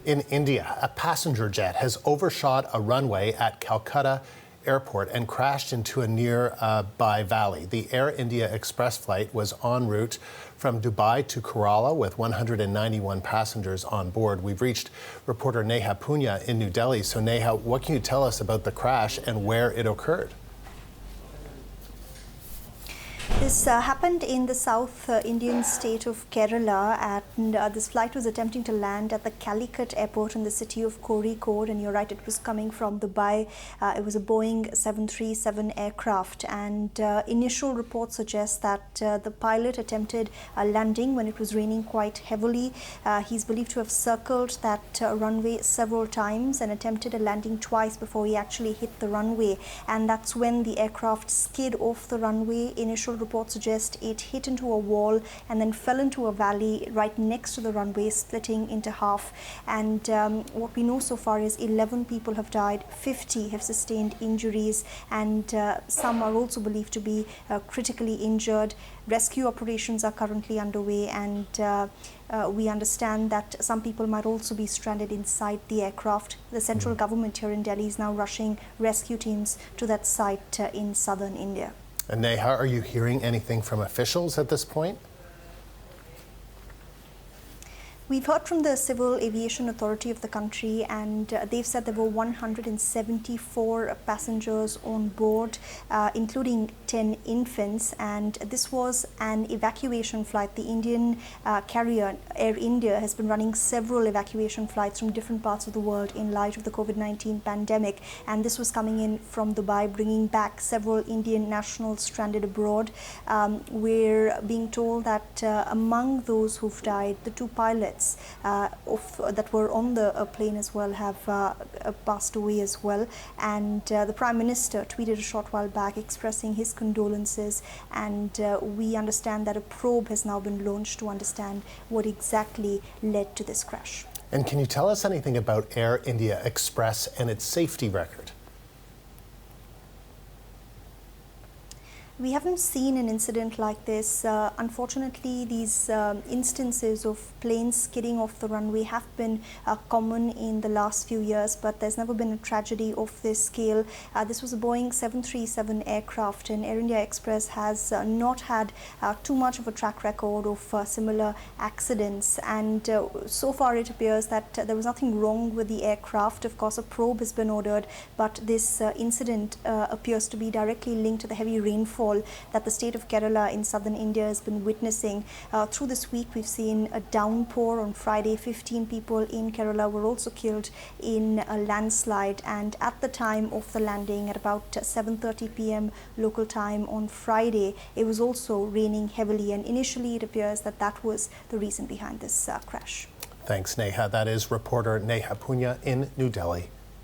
In India, a passenger jet has overshot a runway at Calcutta Airport and crashed into a nearby valley. The Air India Express flight was en route from Dubai to Kerala with 191 passengers on board. We've reached reporter Neha Punya in New Delhi. So Neha, what can you tell us about the crash and where it occurred? This happened in the South Indian state of Kerala, and this flight was attempting to land at the Calicut airport in the city of Kozhikode, and you're right, it was coming from Dubai. It was a Boeing 737 aircraft, and initial reports suggest that the pilot attempted landing when it was raining quite heavily. He's believed to have circled that runway several times and attempted a landing twice before he actually hit the runway, and that's when the aircraft skid off the runway. Initial reports suggest it hit into a wall and then fell into a valley right next to the runway, splitting into half. And what we know so far is 11 people have died, 50 have sustained injuries, and some are also believed to be critically injured. Rescue operations are currently underway, and we understand that some people might also be stranded inside the aircraft. The central government here in Delhi is now rushing rescue teams to that site in southern India. And Neha, are you hearing anything from officials at this point? We've heard from the Civil Aviation Authority of the country, and they've said there were 174 passengers on board, including 10 infants, and this was an evacuation flight. The Indian carrier Air India has been running several evacuation flights from different parts of the world in light of the COVID-19 pandemic, and this was coming in from Dubai, bringing back several Indian nationals stranded abroad. We're being told that among those who've died, the two pilots that were on the plane as well have passed away as well, and the Prime Minister tweeted a short while back expressing his condolences, and we understand that a probe has now been launched to understand what exactly led to this crash. And can you tell us anything about Air India Express and its safety record? We haven't seen an incident like this. Unfortunately, these instances of planes skidding off the runway have been common in the last few years, but there's never been a tragedy of this scale. This was a Boeing 737 aircraft, and Air India Express has not had too much of a track record of similar accidents. And so far it appears that there was nothing wrong with the aircraft. Of course, a probe has been ordered, but this incident appears to be directly linked to the heavy rainfall that the state of Kerala in southern India has been witnessing. Through this week, we've seen a downpour. On Friday, 15 people in Kerala were also killed in a landslide, and at the time of the landing at about 7:30 p.m. local time on Friday, it was also raining heavily, and initially it appears that that was the reason behind this crash. Thanks, Neha. That is reporter Neha Punya in New Delhi.